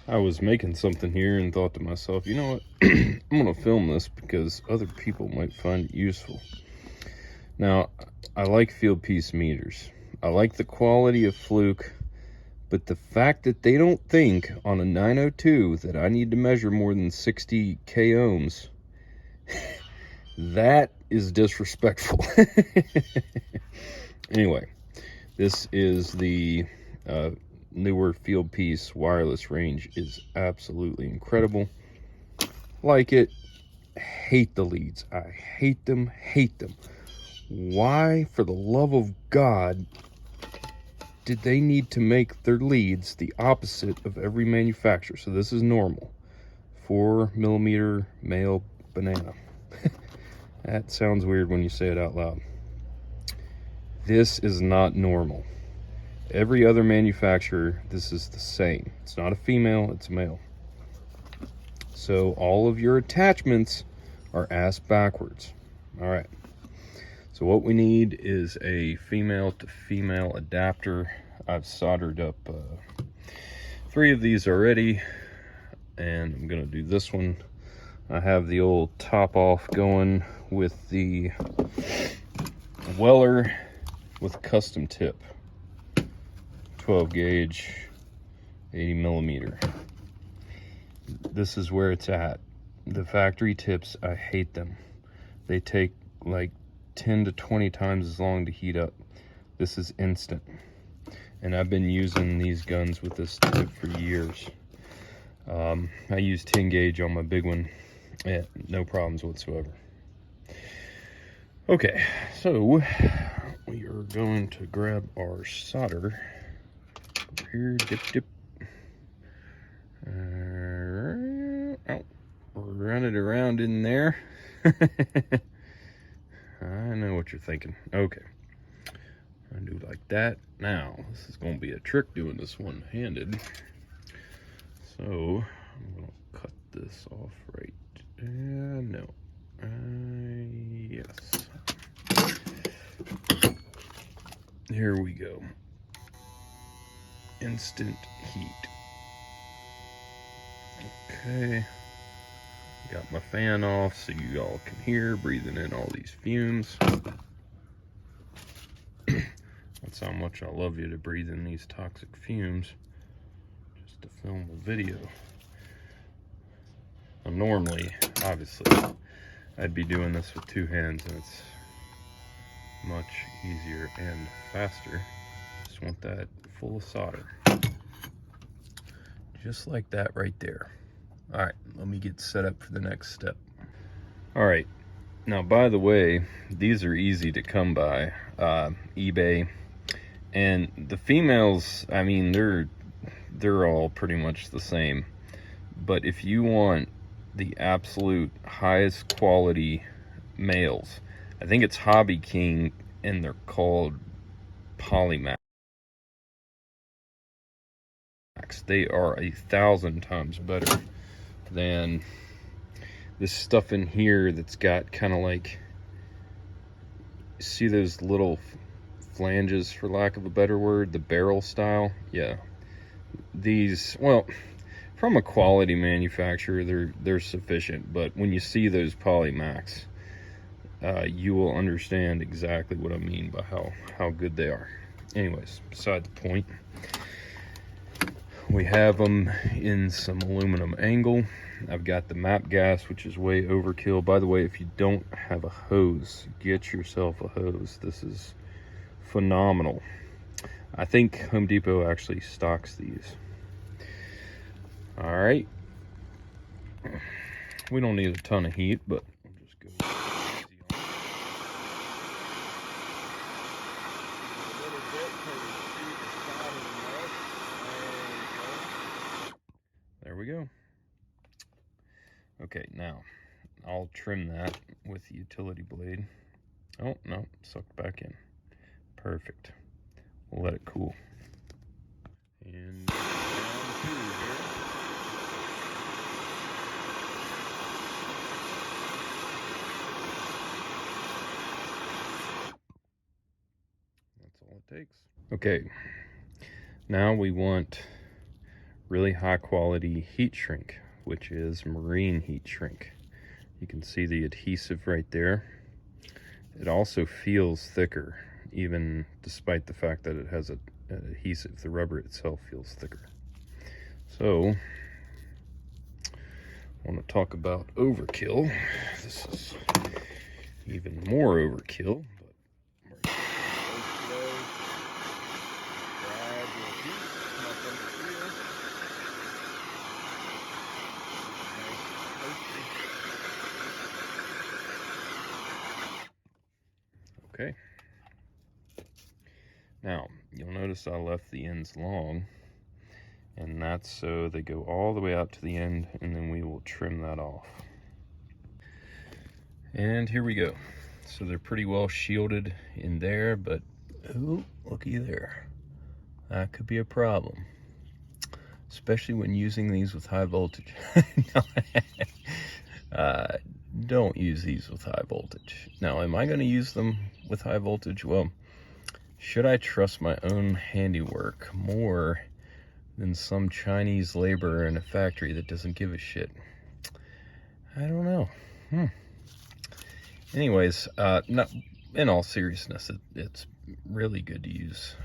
I was making something here and thought to myself, you know what, I'm gonna film this because other people might find it useful. Now, I like field piece meters. I like the quality of Fluke, but the fact that they don't think on a 902 that I need to measure more than 60 k ohms, that is disrespectful. Anyway, this is the newer field piece wireless range. Is absolutely incredible. Like it. Hate the leads. I hate them. Why, for the love of God, did they need to make their leads the opposite of every manufacturer? So this is normal. 4mm male banana. That sounds weird when you say it out loud. This is not normal. Every other manufacturer, this is the same. It's not a female, it's a male. So all of your attachments are ass backwards. All right. So what we need is a female to female adapter. I've soldered up 3 of these already, and I'm gonna do this one. I have the old top off going with the Weller with custom tip, 12 gauge, 80mm. This is where it's at. The factory tips, I hate them. They take like 10 to 20 times as long to heat up. This is instant. And I've been using these guns with this tip for years. I use 10 gauge on my big one. Yeah, no problems whatsoever. Okay, so we are going to grab our solder. Over here, dip. Run it around in there. I know what you're thinking. Okay. I do like that. Now, this is going to be a trick doing this one-handed. So, I'm going to cut this off right. No. Yes. Here we go. Instant heat. Okay. Got my fan off so you all can hear, breathing in all these fumes. That's how much I love you, to breathe in these toxic fumes just to film a video. Now, normally, obviously, I'd be doing this with 2 hands, and it's much easier and faster. Just want that full of solder. Just like that right there. All right, let me get set up for the next step. All right, now, by the way, these are easy to come by, eBay. And the females, I mean, they're all pretty much the same. But if you want the absolute highest quality males, I think it's Hobby King, and they're called Polymax. They are 1,000 times better than this stuff in here that's got kind of like, see those little flanges, for lack of a better word, the barrel style? Yeah. These, well, from a quality manufacturer, they're sufficient, but when you see those Polymax, you will understand exactly what I mean by how good they are. Anyways, beside the point, we have them in some aluminum angle. I've got the map gas, which is way overkill. By the way, if you don't have a hose, get yourself a hose. This is phenomenal. I think Home Depot actually stocks these. All right. We don't need a ton of heat, but we'll just go easy on it. There we go. Okay, now I'll trim that with the utility blade. Oh, no, sucked back in. Perfect. We'll let it cool. And down through here. That's all it takes. Okay, now we want really high quality heat shrink, which is marine heat shrink. You can see the adhesive right there. It also feels thicker, even despite the fact that it has an adhesive. The rubber itself feels thicker. So, I want to talk about overkill. This is even more overkill. Okay. Now, you'll notice I left the ends long, and that's so they go all the way out to the end, and then we will trim that off. And here we go. So they're pretty well shielded in there, but oh, looky there. That could be a problem, especially when using these with high voltage. Don't use these with high voltage. Now, am I going to use them with high voltage? Well, should I trust my own handiwork more than some Chinese laborer in a factory that doesn't give a shit? I don't know. Anyways, not, in all seriousness, it's really good to use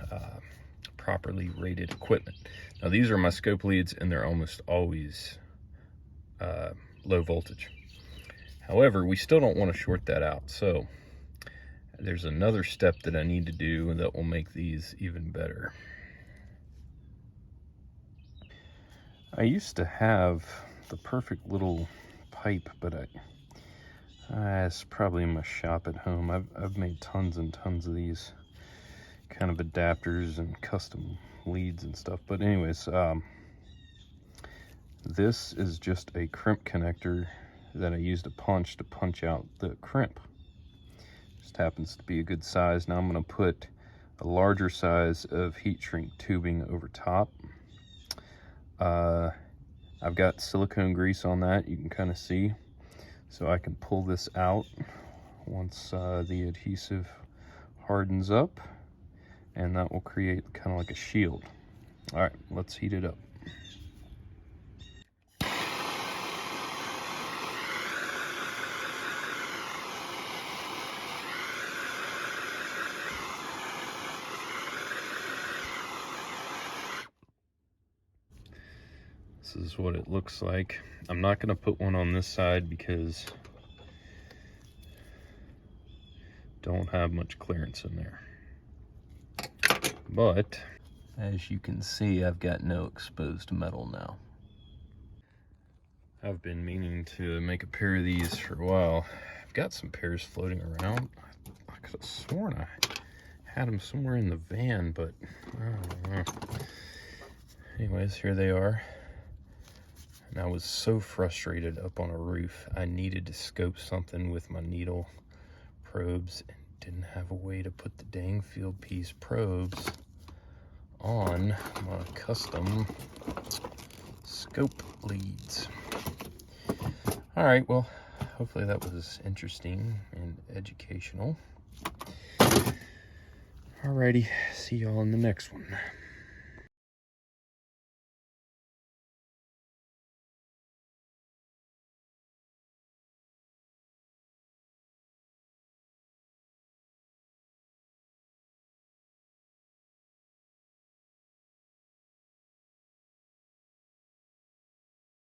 properly rated equipment. Now, these are my scope leads, and they're almost always low voltage. However, we still don't want to short that out, so there's another step that I need to do that will make these even better. I used to have the perfect little pipe, but it's probably in my shop at home. I've made tons and tons of these kind of adapters and custom leads and stuff. But anyways, this is just a crimp connector that I used a punch to punch out the crimp. Just happens to be a good size. Now I'm going to put a larger size of heat shrink tubing over top. I've got silicone grease on that, you can kind of see. So I can pull this out once the adhesive hardens up, and that will create kind of like a shield. All right, let's heat it up. This is what it looks like. I'm not going to put one on this side because don't have much clearance in there. But as you can see, I've got no exposed metal now. I've been meaning to make a pair of these for a while. I've got some pairs floating around. I could have sworn I had them somewhere in the van, but I don't know. Anyways, here they are. And I was so frustrated up on a roof. I needed to scope something with my needle probes and didn't have a way to put the dang field piece probes on my custom scope leads. All right, well, hopefully that was interesting and educational. Alrighty, see y'all in the next one.